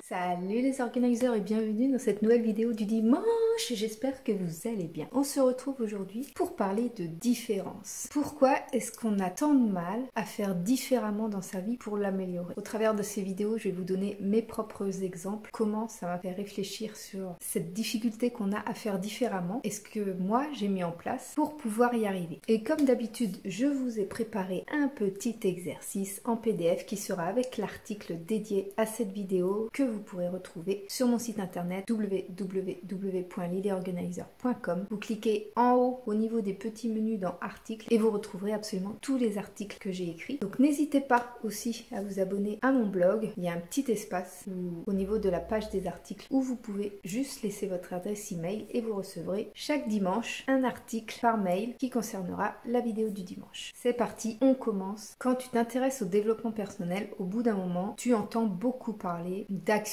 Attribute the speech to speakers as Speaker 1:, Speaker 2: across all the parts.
Speaker 1: Salut les organiseurs et bienvenue dans cette nouvelle vidéo du dimanche. J'espère que vous allez bien. On se retrouve aujourd'hui pour parler de différence. Pourquoi est-ce qu'on a tant de mal à faire différemment dans sa vie pour l'améliorer? Au travers de ces vidéos, je vais vous donner mes propres exemples. Comment ça m'a fait réfléchir sur cette difficulté qu'on a à faire différemment et ce que moi j'ai mis en place pour pouvoir y arriver. Et comme d'habitude, je vous ai préparé un petit exercice en PDF qui sera avec l'article dédié à cette vidéo que vous pourrez retrouver sur mon site internet www.lideorganizer.com. Vous cliquez en haut au niveau des petits menus dans articles et vous retrouverez absolument tous les articles que j'ai écrits. Donc n'hésitez pas aussi à vous abonner à mon blog. Il y a un petit espace au niveau de la page des articles où vous pouvez juste laisser votre adresse email et vous recevrez chaque dimanche un article par mail qui concernera la vidéo du dimanche. C'est parti, on commence. Quand tu t'intéresses au développement personnel, au bout d'un moment, tu entends beaucoup parler d'actions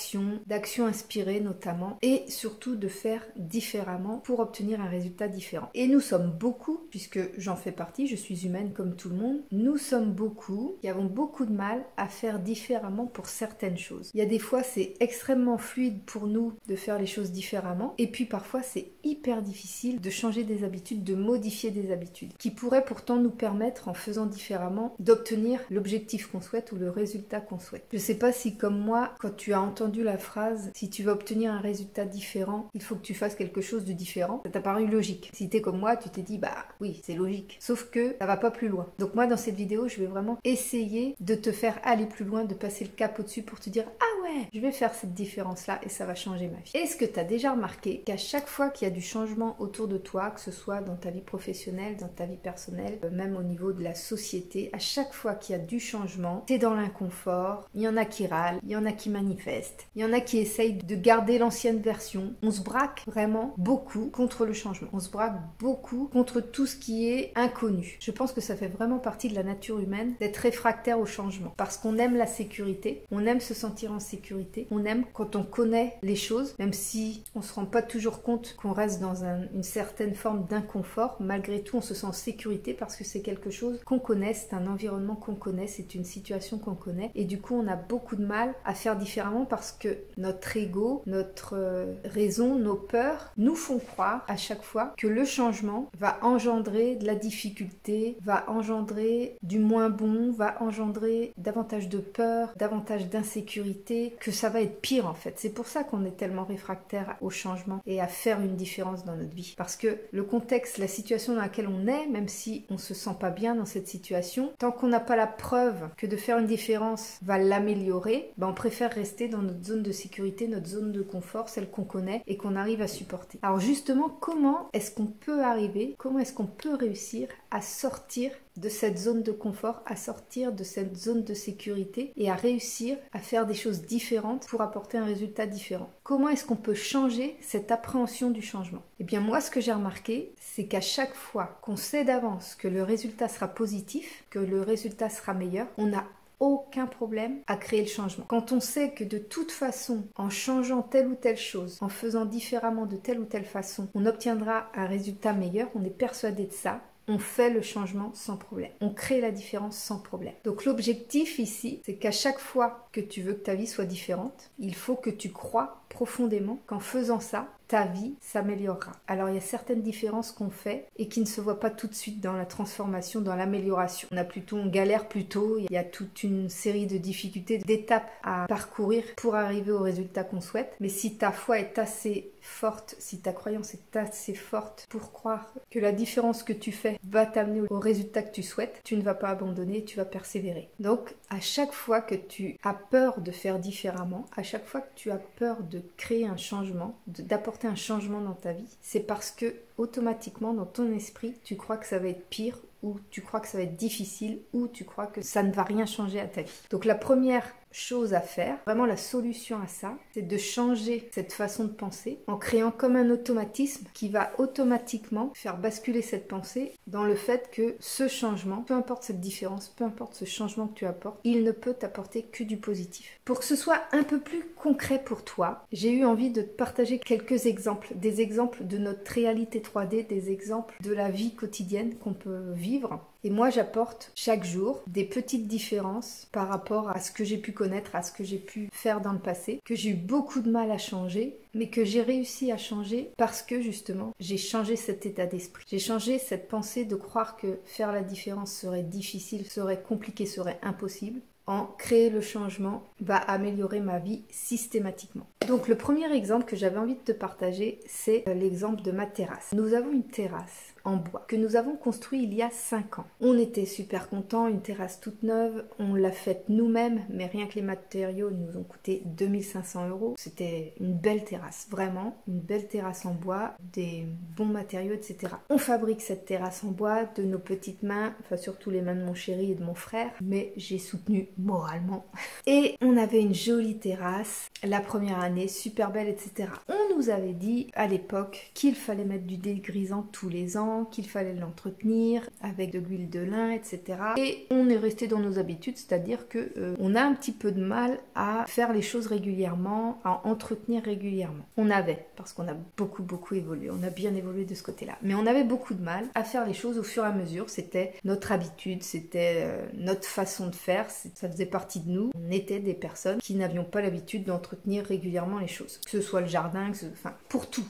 Speaker 1: inspirées notamment, et surtout de faire différemment pour obtenir un résultat différent. Et nous sommes beaucoup, puisque j'en fais partie, je suis humaine comme tout le monde, nous sommes beaucoup qui avons beaucoup de mal à faire différemment pour certaines choses. Il y a des fois c'est extrêmement fluide pour nous de faire les choses différemment, et puis parfois c'est hyper difficile de changer des habitudes, de modifier des habitudes, qui pourraient pourtant nous permettre, en faisant différemment, d'obtenir l'objectif qu'on souhaite ou le résultat qu'on souhaite. Je sais pas si comme moi, quand tu as entendu la phrase « si tu veux obtenir un résultat différent, il faut que tu fasses quelque chose de différent », ça t'a paru logique. Si t'es comme moi, tu t'es dit « bah oui, c'est logique ». Sauf que ça va pas plus loin. Donc moi, dans cette vidéo, je vais vraiment essayer de te faire aller plus loin, de passer le cap au-dessus pour te dire « ah ouais, je vais faire cette différence-là et ça va changer ma vie ». Est-ce que tu as déjà remarqué qu'à chaque fois qu'il y a du changement autour de toi, que ce soit dans ta vie professionnelle, dans ta vie personnelle, même au niveau de la société, à chaque fois qu'il y a du changement, t'es dans l'inconfort, il y en a qui râlent, il y en a qui manifestent, il y en a qui essayent de garder l'ancienne version. On se braque vraiment beaucoup contre le changement. On se braque beaucoup contre tout ce qui est inconnu. Je pense que ça fait vraiment partie de la nature humaine d'être réfractaire au changement. Parce qu'on aime la sécurité, on aime se sentir en sécurité, on aime quand on connaît les choses, même si on se rend pas toujours compte qu'on reste dans une certaine forme d'inconfort, malgré tout on se sent en sécurité parce que c'est quelque chose qu'on connaît, c'est un environnement qu'on connaît, c'est une situation qu'on connaît, et du coup on a beaucoup de mal à faire différemment parce que notre ego, notre raison, nos peurs nous font croire à chaque fois que le changement va engendrer de la difficulté, va engendrer du moins bon, va engendrer davantage de peur, davantage d'insécurité, que ça va être pire en fait. C'est pour ça qu'on est tellement réfractaire au changement et à faire une différence dans notre vie. Parce que le contexte, la situation dans laquelle on est, même si on se sent pas bien dans cette situation, tant qu'on n'a pas la preuve que de faire une différence va l'améliorer, ben on préfère rester dans notre zone de sécurité, notre zone de confort, celle qu'on connaît et qu'on arrive à supporter. Alors justement, comment est-ce qu'on peut arriver, comment est-ce qu'on peut réussir à sortir de cette zone de confort, à sortir de cette zone de sécurité et à réussir à faire des choses différentes pour apporter un résultat différent? Comment est-ce qu'on peut changer cette appréhension du changement? Eh bien moi, ce que j'ai remarqué, c'est qu'à chaque fois qu'on sait d'avance que le résultat sera positif, que le résultat sera meilleur, on a aucun problème à créer le changement. Quand on sait que de toute façon, en changeant telle ou telle chose, en faisant différemment de telle ou telle façon, on obtiendra un résultat meilleur, on est persuadé de ça, on fait le changement sans problème. On crée la différence sans problème. Donc l'objectif ici, c'est qu'à chaque fois que tu veux que ta vie soit différente, il faut que tu crois profondément qu'en faisant ça, ta vie s'améliorera. Alors il y a certaines différences qu'on fait et qui ne se voient pas tout de suite dans la transformation, dans l'amélioration. On galère plutôt, il y a toute une série de difficultés, d'étapes à parcourir pour arriver au résultat qu'on souhaite. Mais si ta foi est assez forte, si ta croyance est assez forte pour croire que la différence que tu fais va t'amener au résultat que tu souhaites, tu ne vas pas abandonner, tu vas persévérer. Donc à chaque fois que tu as peur de faire différemment, à chaque fois que tu as peur de créer un changement, d'apporter un changement dans ta vie, c'est parce que automatiquement dans ton esprit, tu crois que ça va être pire, ou tu crois que ça va être difficile, ou tu crois que ça ne va rien changer à ta vie. Donc la première chose à faire, vraiment la solution à ça, c'est de changer cette façon de penser en créant comme un automatisme qui va automatiquement faire basculer cette pensée dans le fait que ce changement, peu importe cette différence, peu importe ce changement que tu apportes, il ne peut t'apporter que du positif. Pour que ce soit un peu plus concret pour toi, j'ai eu envie de te partager quelques exemples, des exemples de notre réalité 3D, des exemples de la vie quotidienne qu'on peut vivre Et moi, j'apporte chaque jour des petites différences par rapport à ce que j'ai pu connaître, à ce que j'ai pu faire dans le passé, que j'ai eu beaucoup de mal à changer, mais que j'ai réussi à changer parce que justement, j'ai changé cet état d'esprit. J'ai changé cette pensée de croire que faire la différence serait difficile, serait compliqué, serait impossible. En créer le changement va améliorer ma vie systématiquement. Donc le premier exemple que j'avais envie de te partager, c'est l'exemple de ma terrasse. Nous avons une terrasse en bois que nous avons construit il y a 5 ans. On était super contents, une terrasse toute neuve, on l'a faite nous-mêmes, mais rien que les matériaux nous ont coûté 2500 €. C'était une belle terrasse, vraiment, une belle terrasse en bois, des bons matériaux, etc. On fabrique cette terrasse en bois de nos petites mains, enfin surtout les mains de mon chéri et de mon frère, mais j'ai soutenu moralement. Et on avait une jolie terrasse, la première année, super belle, etc. On nous avait dit à l'époque qu'il fallait mettre du dégrisant tous les ans, qu'il fallait l'entretenir avec de l'huile de lin, etc. Et on est resté dans nos habitudes, c'est-à-dire que on a un petit peu de mal à faire les choses régulièrement, à entretenir régulièrement. On avait, parce qu'on a beaucoup évolué, on a bien évolué de ce côté-là, mais on avait beaucoup de mal à faire les choses au fur et à mesure. C'était notre habitude, c'était notre façon de faire, ça faisait partie de nous. On était des personnes qui n'avions pas l'habitude d'entretenir régulièrement les choses, que ce soit le jardin, enfin pour tout.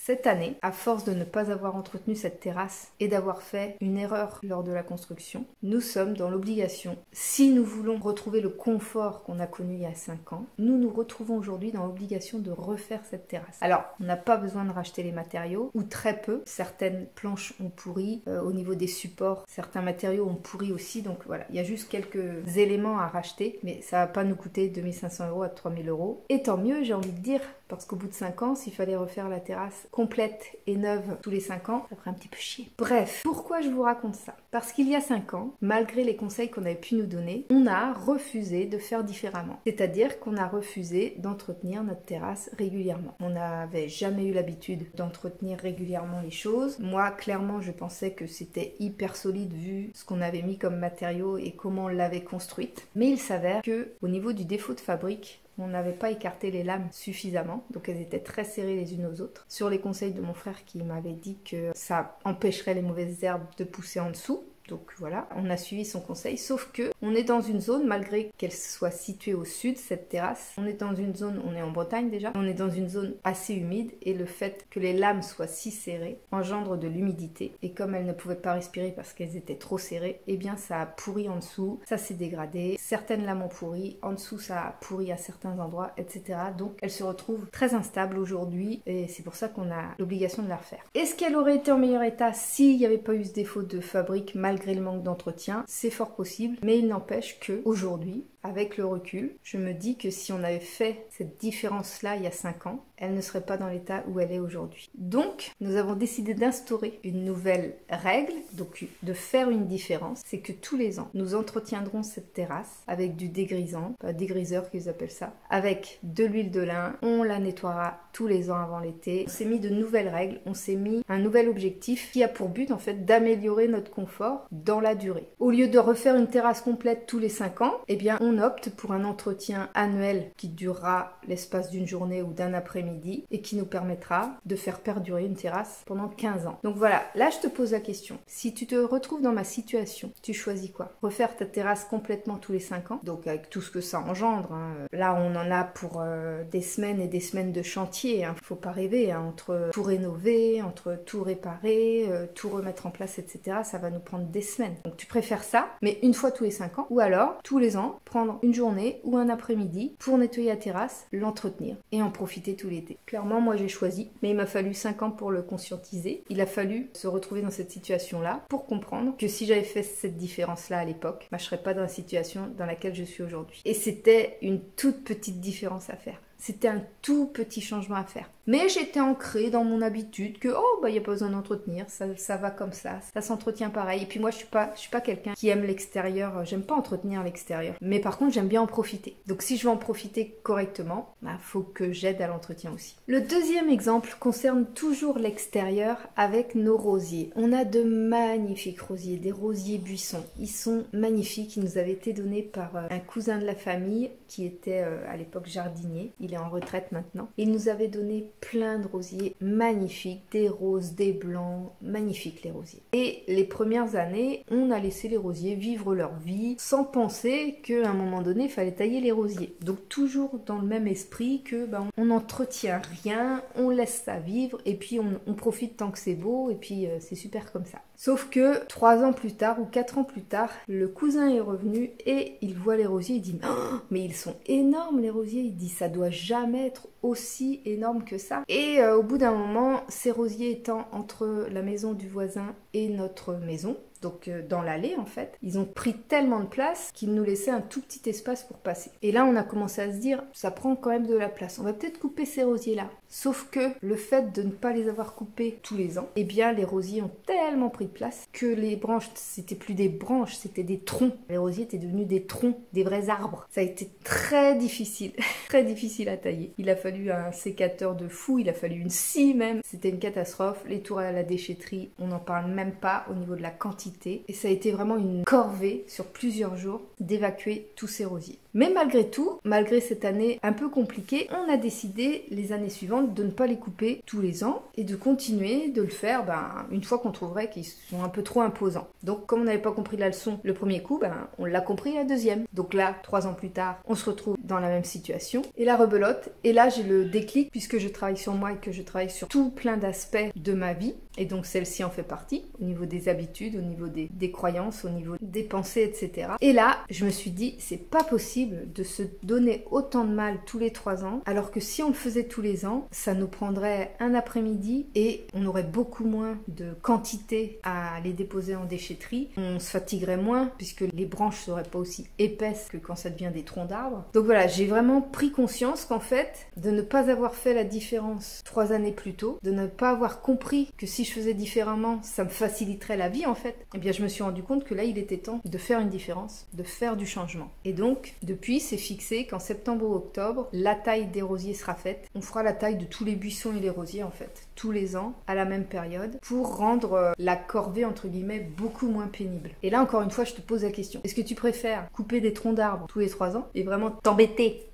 Speaker 1: Cette année, à force de ne pas avoir entretenu cette terrasse et d'avoir fait une erreur lors de la construction, nous sommes dans l'obligation, si nous voulons retrouver le confort qu'on a connu il y a 5 ans, nous nous retrouvons aujourd'hui dans l'obligation de refaire cette terrasse. Alors, on n'a pas besoin de racheter les matériaux, ou très peu. Certaines planches ont pourri, au niveau des supports, certains matériaux ont pourri aussi, donc voilà, il y a juste quelques éléments à racheter, mais ça va pas nous coûter 2500 € à 3000 €. Et tant mieux, j'ai envie de dire, parce qu'au bout de 5 ans, s'il fallait refaire la terrasse complète et neuve tous les 5 ans, ça ferait un petit peu chier. Bref, pourquoi je vous raconte ça? Parce qu'il y a 5 ans, malgré les conseils qu'on avait pu nous donner, on a refusé de faire différemment. C'est-à-dire qu'on a refusé d'entretenir notre terrasse régulièrement. On n'avait jamais eu l'habitude d'entretenir régulièrement les choses. Moi, clairement, je pensais que c'était hyper solide vu ce qu'on avait mis comme matériaux et comment on l'avait construite. Mais il s'avère que, au niveau du défaut de fabrique, on n'avait pas écarté les lames suffisamment, donc elles étaient très serrées les unes aux autres. Sur les conseils de mon frère qui m'avait dit que ça empêcherait les mauvaises herbes de pousser en dessous. Donc voilà, on a suivi son conseil, sauf que on est dans une zone, malgré qu'elle soit située au sud, cette terrasse, on est dans une zone, on est en Bretagne déjà, on est dans une zone assez humide et le fait que les lames soient si serrées engendre de l'humidité. Et comme elles ne pouvaient pas respirer parce qu'elles étaient trop serrées, eh bien ça a pourri en dessous, ça s'est dégradé, certaines lames ont pourri, en dessous ça a pourri à certains endroits, etc. Donc elles se retrouvent très instables aujourd'hui et c'est pour ça qu'on a l'obligation de la refaire. Est-ce qu'elle aurait été en meilleur état s'il n'y avait pas eu ce défaut de fabrique malgré le manque d'entretien? C'est fort possible, mais il n'empêche que aujourd'hui, avec le recul, je me dis que si on avait fait cette différence-là il y a 5 ans, elle ne serait pas dans l'état où elle est aujourd'hui. Donc, nous avons décidé d'instaurer une nouvelle règle, donc de faire une différence, c'est que tous les ans, nous entretiendrons cette terrasse avec du dégrisant, dégriseur qu'ils appellent ça, avec de l'huile de lin, on la nettoiera tous les ans avant l'été. On s'est mis de nouvelles règles, on s'est mis un nouvel objectif qui a pour but en fait d'améliorer notre confort dans la durée. Au lieu de refaire une terrasse complète tous les 5 ans, eh bien on opte pour un entretien annuel qui durera l'espace d'une journée ou d'un après-midi et qui nous permettra de faire perdurer une terrasse pendant 15 ans. Donc voilà, là je te pose la question. Si tu te retrouves dans ma situation, tu choisis quoi? Refaire ta terrasse complètement tous les 5 ans, donc avec tout ce que ça engendre. Là on en a pour des semaines et des semaines de chantier, faut pas rêver, entre tout rénover, entre tout réparer, tout remettre en place, etc. Ça va nous prendre des semaines. Donc tu préfères ça, mais une fois tous les 5 ans, ou alors tous les ans, prendre une journée ou un après-midi pour nettoyer la terrasse, l'entretenir et en profiter tout l'été. Clairement, moi j'ai choisi, mais il m'a fallu 5 ans pour le conscientiser. Il a fallu se retrouver dans cette situation-là pour comprendre que si j'avais fait cette différence-là à l'époque, je serais pas dans la situation dans laquelle je suis aujourd'hui. Et c'était une toute petite différence à faire. C'était un tout petit changement à faire. Mais j'étais ancrée dans mon habitude que il n'y a pas besoin d'entretenir, ça va comme ça s'entretient pareil. Et puis moi je suis pas quelqu'un qui aime l'extérieur, j'aime pas entretenir l'extérieur. Mais par contre j'aime bien en profiter. Donc si je veux en profiter correctement, faut que j'aide à l'entretien aussi. Le deuxième exemple concerne toujours l'extérieur avec nos rosiers. On a de magnifiques rosiers, des rosiers buissons. Ils sont magnifiques, ils nous avaient été donnés par un cousin de la famille qui était à l'époque jardinier. il est en retraite maintenant. Il nous avait donné plein de rosiers magnifiques, des roses, des blancs, magnifiques les rosiers. Et les premières années, on a laissé les rosiers vivre leur vie sans penser qu'à un moment donné, il fallait tailler les rosiers. Donc toujours dans le même esprit que on n'entretient rien, on laisse ça vivre et puis on profite tant que c'est beau et puis c'est super comme ça. Sauf que 3 ans plus tard ou 4 ans plus tard, le cousin est revenu et il voit les rosiers, il dit oh, mais ils sont énormes les rosiers, il dit ça doit jamais être aussi énorme que ça. Et au bout d'un moment, ces rosiers étant entre la maison du voisin et notre maison, donc dans l'allée en fait, ils ont pris tellement de place qu'ils nous laissaient un tout petit espace pour passer. Et là on a commencé à se dire, ça prend quand même de la place, on va peut-être couper ces rosiers là. Sauf que le fait de ne pas les avoir coupés tous les ans, eh bien les rosiers ont tellement pris de place que les branches, c'était plus des branches, c'était des troncs. Les rosiers étaient devenus des troncs, des vrais arbres. Ça a été très difficile, très difficile à tailler. Il a fallu un sécateur de fou, il a fallu une scie même. C'était une catastrophe. Les tours à la déchetterie, on n'en parle même pas au niveau de la quantité. Et ça a été vraiment une corvée sur plusieurs jours d'évacuer tous ces rosiers. Mais malgré tout, malgré cette année un peu compliquée, on a décidé les années suivantes de ne pas les couper tous les ans et de continuer de le faire une fois qu'on trouverait qu'ils sont un peu trop imposants. Donc comme on n'avait pas compris la leçon le premier coup, on l'a compris la deuxième. Donc là, 3 ans plus tard, on se retrouve dans la même situation. Et la rebelote, et là j'ai le déclic puisque je travaille sur moi et que je travaille sur tout plein d'aspects de ma vie. Et donc celle-ci en fait partie, au niveau des habitudes, au niveau des croyances, au niveau des pensées, etc. Et là, je me suis dit, c'est pas possible de se donner autant de mal tous les 3 ans, alors que si on le faisait tous les ans, ça nous prendrait un après-midi et on aurait beaucoup moins de quantité à les déposer en déchetterie. On se fatiguerait moins puisque les branches seraient pas aussi épaisses que quand ça devient des troncs d'arbres. Donc voilà, j'ai vraiment pris conscience qu'en fait, de ne pas avoir fait la différence 3 années plus tôt, de ne pas avoir compris que si je faisais différemment, ça me faciliterait la vie en fait, eh bien je me suis rendu compte que là, il était temps de faire une différence, de faire du changement. Et donc, depuis, c'est fixé qu'en septembre ou octobre, la taille des rosiers sera faite. On fera la taille de tous les buissons et les rosiers en fait, tous les ans, à la même période, pour rendre la corvée, entre guillemets, beaucoup moins pénible. Et là, encore une fois, je te pose la question. Est-ce que tu préfères couper des troncs d'arbres tous les 3 ans et vraiment t'embêter,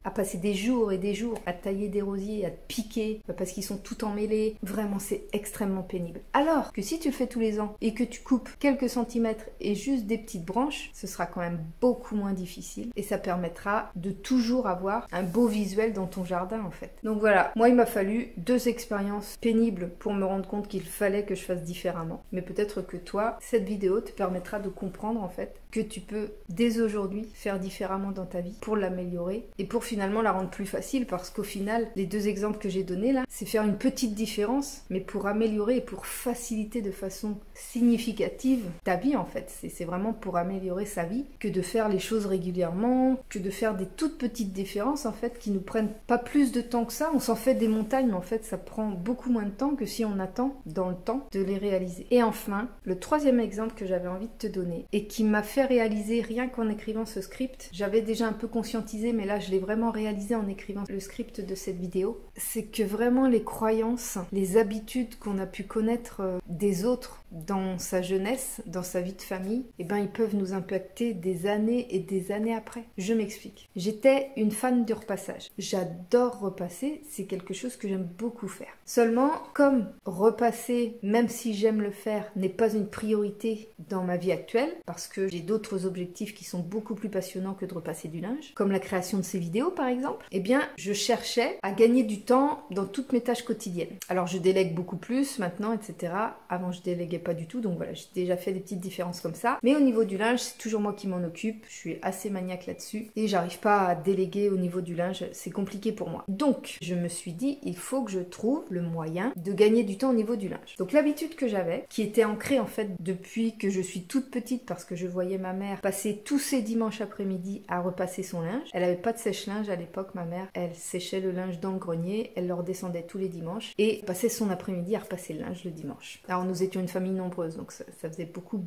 Speaker 1: à passer des jours et des jours à tailler des rosiers, à te piquer, parce qu'ils sont tout emmêlés. Vraiment, c'est extrêmement pénible. Alors que si tu le fais tous les ans et que tu coupes quelques centimètres et juste des petites branches, ce sera quand même beaucoup moins difficile et ça permettra de toujours avoir un beau visuel dans ton jardin en fait. Donc voilà, moi il m'a fallu 2 expériences pénibles pour me rendre compte qu'il fallait que je fasse différemment. Mais peut-être que toi, cette vidéo te permettra de comprendre en fait que tu peux dès aujourd'hui faire différemment dans ta vie pour l'améliorer et pour finalement la rendre plus facile, parce qu'au final, les 2 exemples que j'ai donnés là, c'est faire une petite différence, mais pour améliorer et pour faciliter de façon significative ta vie en fait. C'est vraiment pour améliorer sa vie que de faire les choses régulièrement, que de faire des toutes petites différences en fait qui nous prennent pas plus de temps que ça. On s'en fait des montagnes, mais en fait ça prend beaucoup moins de temps que si on attend dans le temps de les réaliser. Et enfin, le 3e exemple que j'avais envie de te donner et qui m'a fait réaliser rien qu'en écrivant ce script, j'avais déjà un peu conscientisé, mais là je l'ai vraiment réalisé en écrivant le script de cette vidéo, c'est que vraiment les croyances, les habitudes qu'on a pu connaître des autres dans sa jeunesse, dans sa vie de famille, eh ben ils peuvent nous impacter des années et des années après. Je m'explique. J'étais une fan du repassage. J'adore repasser, c'est quelque chose que j'aime beaucoup faire. Seulement, comme repasser, même si j'aime le faire, n'est pas une priorité dans ma vie actuelle, parce que j'ai d'autres objectifs qui sont beaucoup plus passionnants que de repasser du linge, comme la création de ces vidéos par exemple, eh bien je cherchais à gagner du temps dans toutes mes tâches quotidiennes. Alors je délègue beaucoup plus maintenant, etc. Avant je déléguais pas du tout, donc voilà, j'ai déjà fait des petites différences comme ça. Mais au niveau du linge, c'est toujours moi qui m'en occupe, je suis assez maniaque là-dessus, et j'arrive pas à déléguer au niveau du linge, c'est compliqué pour moi. Donc je me suis dit, il faut que je trouve le moyen de gagner du temps au niveau du linge. Donc l'habitude que j'avais, qui était ancrée en fait depuis que je suis toute petite, parce que je voyais ma mère passer tous ses dimanches après-midi à repasser son linge. Elle avait pas de sèche-linge à l'époque, ma mère, elle séchait le linge dans le grenier, elle le redescendait tous les dimanches et passait son après-midi à repasser le linge le dimanche. Alors nous étions une famille nombreuses, donc ça faisait beaucoup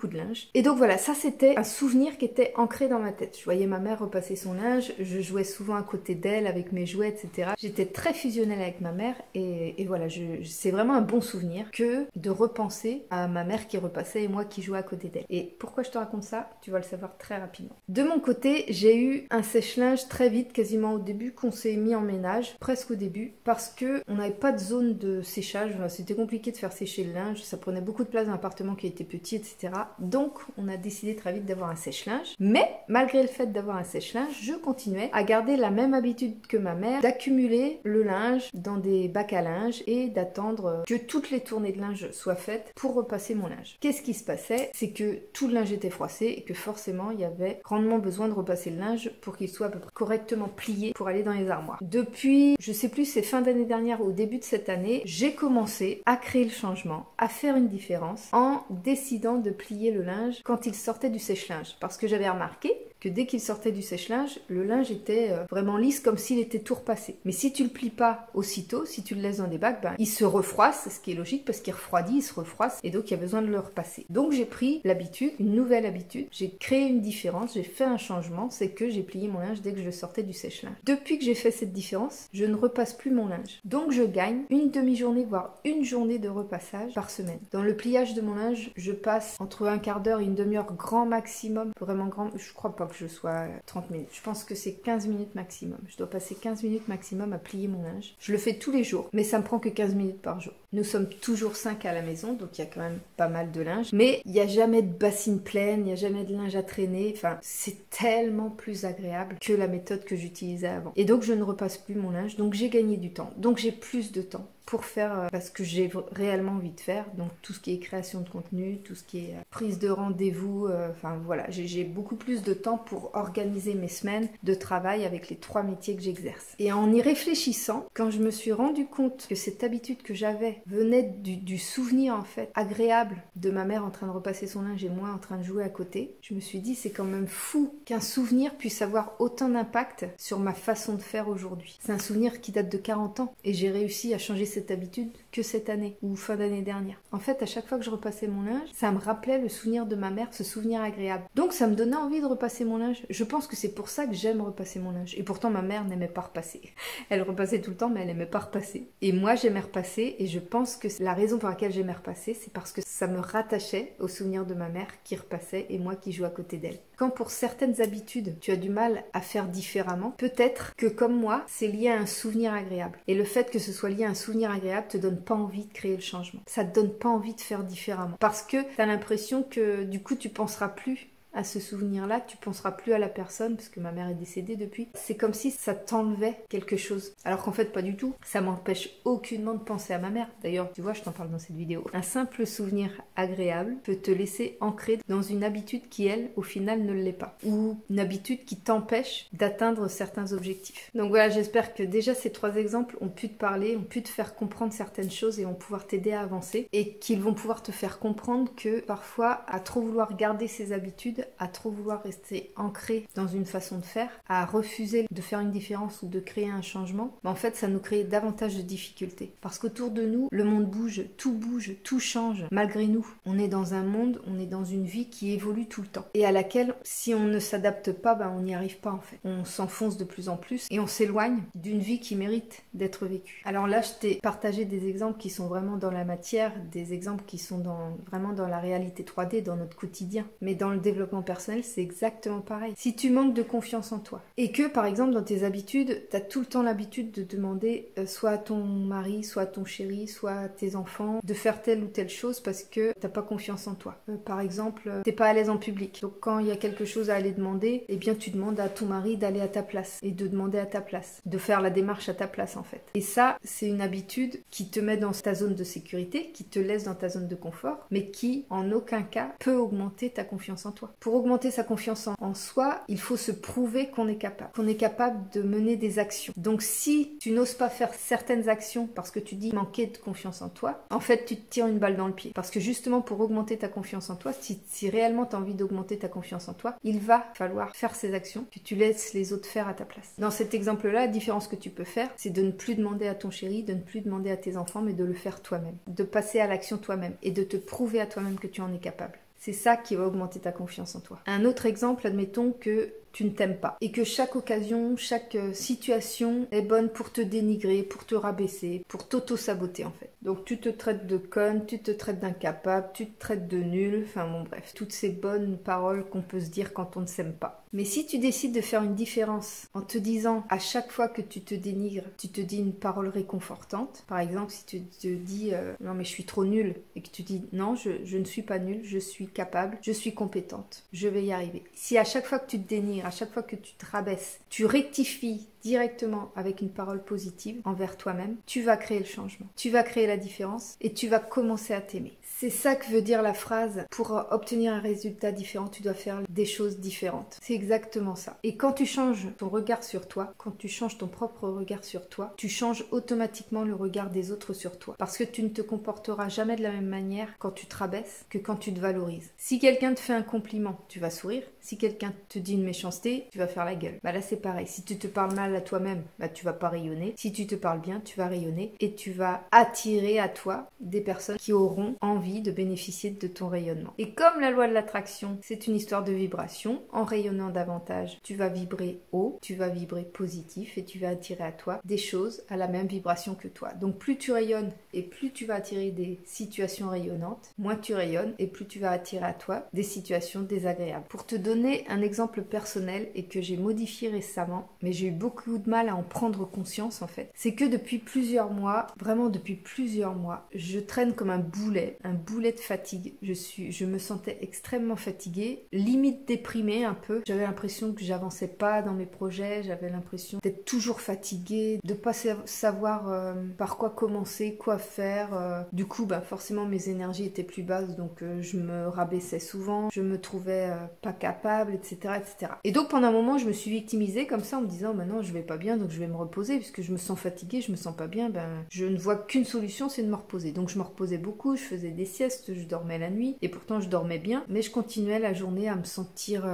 Speaker 1: de linge. Et donc voilà, ça c'était un souvenir qui était ancré dans ma tête. Je voyais ma mère repasser son linge, je jouais souvent à côté d'elle avec mes jouets, etc. J'étais très fusionnelle avec ma mère et voilà, c'est vraiment un bon souvenir que de repenser à ma mère qui repassait et moi qui jouais à côté d'elle. Et pourquoi je te raconte ça? Tu vas le savoir très rapidement. De mon côté, j'ai eu un sèche-linge très vite, quasiment au début qu'on s'est mis en ménage, presque au début, parce que on n'avait pas de zone de séchage. Enfin, c'était compliqué de faire sécher le linge, ça prenait beaucoup de place dans l'appartement qui était petit, etc. Donc on a décidé très vite d'avoir un sèche-linge. Mais malgré le fait d'avoir un sèche-linge, je continuais à garder la même habitude que ma mère, d'accumuler le linge dans des bacs à linge et d'attendre que toutes les tournées de linge soient faites pour repasser mon linge. Qu'est-ce qui se passait? C'est que tout le linge était froissé et que forcément il y avait grandement besoin de repasser le linge pour qu'il soit à peu près correctement plié pour aller dans les armoires. Depuis, je sais plus, c'est fin d'année dernière ou au début de cette année, j'ai commencé à créer le changement, à faire une différence en décidant de plier le linge quand il sortait du sèche-linge. Parce que j'avais remarqué que dès qu'il sortait du sèche-linge, le linge était vraiment lisse comme s'il était tout repassé. Mais si tu le plies pas aussitôt, si tu le laisses dans des bacs, ben, il se refroisse, ce qui est logique parce qu'il refroidit, il se refroisse et donc il y a besoin de le repasser. Donc j'ai pris l'habitude, une nouvelle habitude, j'ai créé une différence, j'ai fait un changement, c'est que j'ai plié mon linge dès que je sortais du sèche-linge. Depuis que j'ai fait cette différence, je ne repasse plus mon linge. Donc je gagne une demi-journée, voire une journée de repassage par semaine. Dans le pliage de mon linge, je passe entre un quart d'heure et une demi-heure grand maximum, vraiment grand, je crois pas que je sois 30 minutes. Je pense que c'est 15 minutes maximum. Je dois passer 15 minutes maximum à plier mon linge. Je le fais tous les jours, mais ça me prend que 15 minutes par jour. Nous sommes toujours 5 à la maison, donc il y a quand même pas mal de linge. Mais il n'y a jamais de bassine pleine, il n'y a jamais de linge à traîner. Enfin, c'est tellement plus agréable que la méthode que j'utilisais avant. Et donc je ne repasse plus mon linge, donc j'ai gagné du temps. Donc j'ai plus de temps pour faire ce que j'ai réellement envie de faire, donc tout ce qui est création de contenu, tout ce qui est prise de rendez-vous, enfin voilà, j'ai beaucoup plus de temps pour organiser mes semaines de travail avec les 3 métiers que j'exerce. Et en y réfléchissant, quand je me suis rendu compte que cette habitude que j'avais venait du souvenir en fait agréable de ma mère en train de repasser son linge et moi en train de jouer à côté, je me suis dit c'est quand même fou qu'un souvenir puisse avoir autant d'impact sur ma façon de faire aujourd'hui. C'est un souvenir qui date de 40 ans et j'ai réussi à changer cette habitude que cette année ou fin d'année dernière. En fait, à chaque fois que je repassais mon linge, ça me rappelait le souvenir de ma mère, ce souvenir agréable. Donc ça me donnait envie de repasser mon linge. Je pense que c'est pour ça que j'aime repasser mon linge. Et pourtant, ma mère n'aimait pas repasser. Elle repassait tout le temps, mais elle n'aimait pas repasser. Et moi, j'aimais repasser et je pense que la raison pour laquelle j'aimais repasser, c'est parce que ça me rattachait au souvenir de ma mère qui repassait et moi qui jouais à côté d'elle. Quand pour certaines habitudes, tu as du mal à faire différemment, peut-être que comme moi, c'est lié à un souvenir agréable. Et le fait que ce soit lié à un souvenir agréable te donne pas envie de créer le changement. Ça te donne pas envie de faire différemment. Parce que tu as l'impression que du coup, tu penseras plus à ce souvenir-là, tu penseras plus à la personne, parce que ma mère est décédée depuis. C'est comme si ça t'enlevait quelque chose. Alors qu'en fait, pas du tout. Ça m'empêche aucunement de penser à ma mère. D'ailleurs, tu vois, je t'en parle dans cette vidéo. Un simple souvenir agréable peut te laisser ancrer dans une habitude qui, elle, au final, ne l'est pas. Ou une habitude qui t'empêche d'atteindre certains objectifs. Donc voilà, j'espère que déjà ces 3 exemples ont pu te parler, ont pu te faire comprendre certaines choses et vont pouvoir t'aider à avancer. Et qu'ils vont pouvoir te faire comprendre que parfois, à trop vouloir garder ses habitudes, à trop vouloir rester ancré dans une façon de faire, à refuser de faire une différence ou de créer un changement, en fait ça nous crée davantage de difficultés. Parce qu'autour de nous, le monde bouge, tout change. Malgré nous, on est dans un monde, on est dans une vie qui évolue tout le temps. Et à laquelle, si on ne s'adapte pas, on n'y arrive pas en fait. On s'enfonce de plus en plus et on s'éloigne d'une vie qui mérite d'être vécue. Alors là, je t'ai partagé des exemples qui sont vraiment dans la matière, des exemples qui sont vraiment dans la réalité 3D, dans notre quotidien. Mais dans le développement personnel, c'est exactement pareil. Si tu manques de confiance en toi et que par exemple dans tes habitudes, tu as tout le temps l'habitude de demander soit à ton mari, soit à ton chéri, soit à tes enfants de faire telle ou telle chose parce que t'as pas confiance en toi. Par exemple, t'es pas à l'aise en public. Donc quand il y a quelque chose à aller demander, eh bien tu demandes à ton mari d'aller à ta place et de demander à ta place, de faire la démarche à ta place en fait. Et ça, c'est une habitude qui te met dans ta zone de sécurité, qui te laisse dans ta zone de confort, mais qui en aucun cas peut augmenter ta confiance en toi. Pour augmenter sa confiance en soi, il faut se prouver qu'on est capable de mener des actions. Donc si tu n'oses pas faire certaines actions parce que tu dis manquer de confiance en toi, en fait tu te tires une balle dans le pied. Parce que justement pour augmenter ta confiance en toi, si réellement tu as envie d'augmenter ta confiance en toi, il va falloir faire ces actions que tu laisses les autres faire à ta place. Dans cet exemple-là, la différence que tu peux faire, c'est de ne plus demander à ton chéri, de ne plus demander à tes enfants, mais de le faire toi-même. De passer à l'action toi-même et de te prouver à toi-même que tu en es capable. C'est ça qui va augmenter ta confiance en toi. Un autre exemple, admettons que tu ne t'aimes pas et que chaque occasion, chaque situation est bonne pour te dénigrer, pour te rabaisser, pour t'auto-saboter en fait. Donc tu te traites de conne, tu te traites d'incapable, tu te traites de nul, enfin bon bref, toutes ces bonnes paroles qu'on peut se dire quand on ne s'aime pas. Mais si tu décides de faire une différence en te disant à chaque fois que tu te dénigres, tu te dis une parole réconfortante. Par exemple, si tu te dis non mais je suis trop nulle et que tu dis non, je ne suis pas nulle, je suis capable, je suis compétente, je vais y arriver. Si à chaque fois que tu te dénigres, à chaque fois que tu te rabaisses, tu rectifies directement avec une parole positive envers toi-même, tu vas créer le changement. Tu vas créer la différence et tu vas commencer à t'aimer. C'est ça que veut dire la phrase. Pour obtenir un résultat différent, tu dois faire des choses différentes. C'est exactement ça. Et quand tu changes ton regard sur toi, quand tu changes ton propre regard sur toi, tu changes automatiquement le regard des autres sur toi. Parce que tu ne te comporteras jamais de la même manière quand tu te rabaisses que quand tu te valorises. Si quelqu'un te fait un compliment, tu vas sourire. Si quelqu'un te dit une méchanceté, tu vas faire la gueule. Bah là c'est pareil. Si tu te parles mal à toi-même, bah tu vas pas rayonner. Si tu te parles bien, tu vas rayonner et tu vas attirer à toi des personnes qui auront envie de bénéficier de ton rayonnement. Et comme la loi de l'attraction, c'est une histoire de vibration, en rayonnant davantage, tu vas vibrer haut, tu vas vibrer positif et tu vas attirer à toi des choses à la même vibration que toi. Donc plus tu rayonnes et plus tu vas attirer des situations rayonnantes, moins tu rayonnes et plus tu vas attirer à toi des situations désagréables. Pour te donner un exemple personnel et que j'ai modifié récemment, mais j'ai eu beaucoup de mal à en prendre conscience en fait, c'est que depuis plusieurs mois, vraiment depuis plusieurs mois, je traîne comme un boulet de fatigue. Je me sentais extrêmement fatiguée, limite déprimée un peu. J'avais l'impression que j'avançais pas dans mes projets, j'avais l'impression d'être toujours fatiguée, de pas savoir par quoi commencer, quoi faire. Du coup, forcément mes énergies étaient plus basses, donc je me rabaissais souvent, je me trouvais pas capable, etc., etc. Et donc pendant un moment, je me suis victimisée comme ça en me disant non, je vais pas bien, donc je vais me reposer puisque je me sens fatiguée, je me sens pas bien, je ne vois qu'une solution, c'est de me reposer. Donc je me reposais beaucoup, je faisais des siestes, je dormais la nuit et pourtant je dormais bien, mais je continuais la journée à me sentir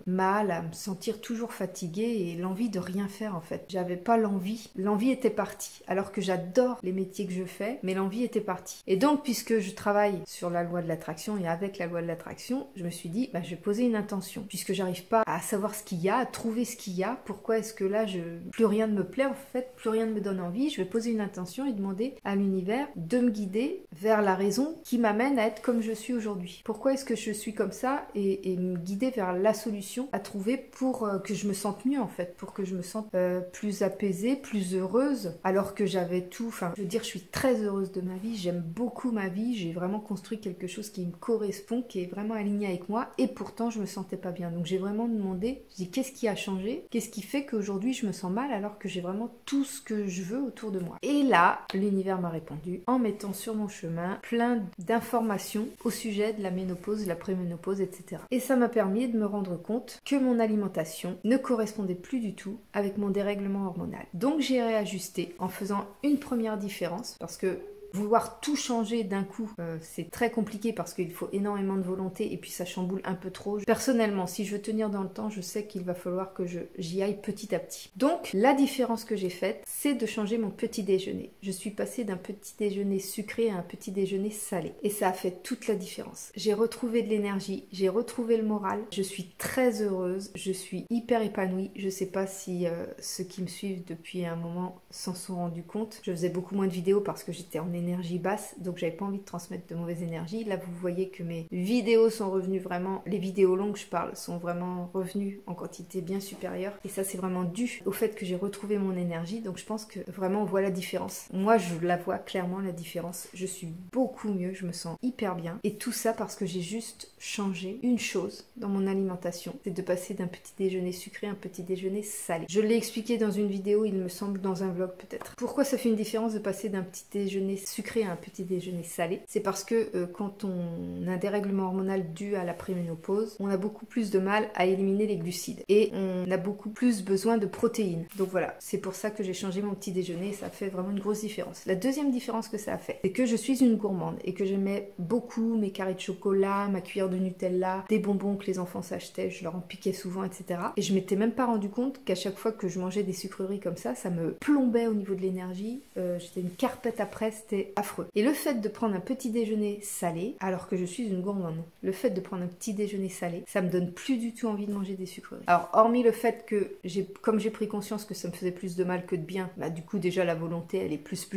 Speaker 1: mal, à me sentir toujours fatiguée et l'envie de rien faire en fait. J'avais pas l'envie était partie, alors que j'adore les métiers que je fais, mais l'envie était partie. Et donc puisque je travaille sur la loi de l'attraction et avec la loi de l'attraction, je me suis dit je vais poser une intention, puisque j'arrive pas à savoir ce qu'il y a, à trouver ce qu'il y a, pourquoi est-ce que là plus rien ne me plaît en fait, plus rien ne me donne envie, je vais poser une intention et demander à l'univers de me guider vers la raison qui m'amène à être comme je suis aujourd'hui. Pourquoi est-ce que je suis comme ça et me guider vers la solution à trouver pour que je me sente mieux en fait, pour que je me sente plus apaisée, plus heureuse, alors que j'avais tout, je veux dire, je suis très heureuse de ma vie, j'aime beaucoup ma vie, j'ai vraiment construit quelque chose qui me correspond, qui est vraiment aligné avec moi et pourtant je me sentais pas bien. Donc j'ai vraiment demandé, je dis qu'est-ce qui a changé, qu'est-ce qui fait qu'aujourd'hui je me sens mal alors que j'ai vraiment tout ce que je veux autour de moi. Et là, l'univers m'a répondu en mettant sur mon chemin plein d'informations au sujet de la ménopause, la préménopause, etc. Et ça m'a permis de me rendre compte que mon alimentation ne correspondait plus du tout avec mon dérèglement hormonal. Donc j'ai réajusté en faisant une première différence parce que vouloir tout changer d'un coup, c'est très compliqué parce qu'il faut énormément de volonté et puis ça chamboule un peu trop. Personnellement, si je veux tenir dans le temps, je sais qu'il va falloir que j'y aille petit à petit. Donc, la différence que j'ai faite, c'est de changer mon petit déjeuner. Je suis passée d'un petit déjeuner sucré à un petit déjeuner salé. Et ça a fait toute la différence. J'ai retrouvé de l'énergie, j'ai retrouvé le moral, je suis très heureuse, je suis hyper épanouie. Je sais pas si ceux qui me suivent depuis un moment s'en sont rendus compte. Je faisais beaucoup moins de vidéos parce que j'étais en énergie basse, donc j'avais pas envie de transmettre de mauvaise énergie. Là vous voyez que mes vidéos sont revenues vraiment, les vidéos longues je parle, sont vraiment revenues en quantité bien supérieure et ça c'est vraiment dû au fait que j'ai retrouvé mon énergie. Donc je pense que vraiment on voit la différence. Moi je la vois clairement la différence, je suis beaucoup mieux, je me sens hyper bien et tout ça parce que j'ai juste changé une chose dans mon alimentation, c'est de passer d'un petit déjeuner sucré à un petit déjeuner salé. Je l'ai expliqué dans une vidéo, il me semble, dans un vlog peut-être. Pourquoi ça fait une différence de passer d'un petit déjeuner sucré à un petit déjeuner salé, c'est parce que quand on a un dérèglement hormonal dû à la préménopause, on a beaucoup plus de mal à éliminer les glucides et on a beaucoup plus besoin de protéines. Donc voilà, c'est pour ça que j'ai changé mon petit déjeuner et ça fait vraiment une grosse différence. La deuxième différence que ça a fait, c'est que je suis une gourmande et que j'aimais beaucoup mes carrés de chocolat, ma cuillère de Nutella, des bonbons que les enfants s'achetaient, je leur en piquais souvent, etc. Et je m'étais même pas rendu compte qu'à chaque fois que je mangeais des sucreries comme ça me plombait au niveau de l'énergie. J'étais une carpette après, c'était affreux. Et le fait de prendre un petit déjeuner salé, alors que je suis une gourmande, le fait de prendre un petit déjeuner salé, ça me donne plus du tout envie de manger des sucreries. Alors hormis le fait que comme j'ai pris conscience que ça me faisait plus de mal que de bien, bah du coup déjà la volonté elle est plus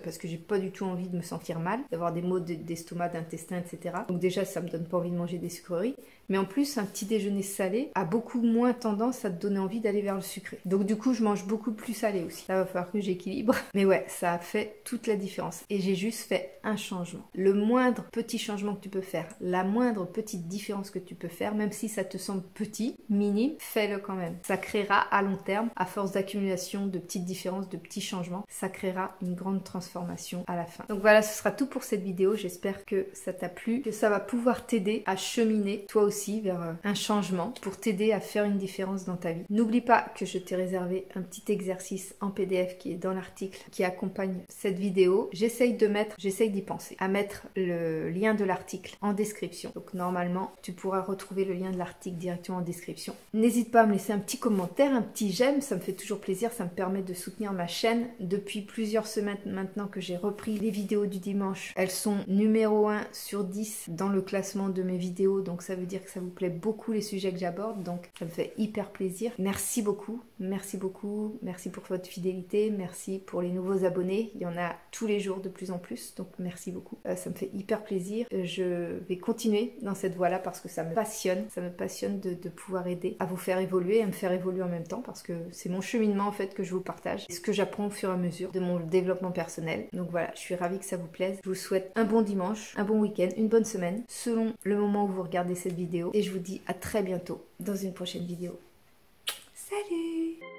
Speaker 1: parce que j'ai pas du tout envie de me sentir mal, d'avoir des maux d'estomac, d'intestin, etc. Donc déjà ça me donne pas envie de manger des sucreries. Mais en plus, un petit déjeuner salé a beaucoup moins tendance à te donner envie d'aller vers le sucré. Donc du coup, je mange beaucoup plus salé aussi. Ça va falloir que j'équilibre. Mais ouais, ça a fait toute la différence. Et j'ai juste fait un changement. Le moindre petit changement que tu peux faire, la moindre petite différence que tu peux faire, même si ça te semble petit, minime, fais-le quand même. Ça créera à long terme, à force d'accumulation de petites différences, de petits changements, ça créera une grande transformation à la fin. Donc voilà, ce sera tout pour cette vidéo. J'espère que ça t'a plu, que ça va pouvoir t'aider à cheminer, toi aussi, vers un changement pour t'aider à faire une différence dans ta vie. N'oublie pas que je t'ai réservé un petit exercice en PDF qui est dans l'article qui accompagne cette vidéo. J'essaye d'y penser, à mettre le lien de l'article en description. Donc normalement, tu pourras retrouver le lien de l'article directement en description. N'hésite pas à me laisser un petit commentaire, un petit j'aime, ça me fait toujours plaisir, ça me permet de soutenir ma chaîne. Depuis plusieurs semaines maintenant que j'ai repris les vidéos du dimanche, elles sont numéro 1 sur 10 dans le classement de mes vidéos, donc ça veut dire que ça vous plaît beaucoup les sujets que j'aborde, donc ça me fait hyper plaisir. Merci beaucoup, merci pour votre fidélité, merci pour les nouveaux abonnés, il y en a tous les jours de plus en plus, donc merci beaucoup. Ça me fait hyper plaisir. Je vais continuer dans cette voie-là parce que ça me passionne de pouvoir aider à vous faire évoluer, à me faire évoluer en même temps, parce que c'est mon cheminement en fait que je vous partage, ce que j'apprends au fur et à mesure de mon développement personnel. Donc voilà, je suis ravie que ça vous plaise. Je vous souhaite un bon dimanche, un bon week-end, une bonne semaine, selon le moment où vous regardez cette vidéo. Et je vous dis à très bientôt dans une prochaine vidéo. Salut!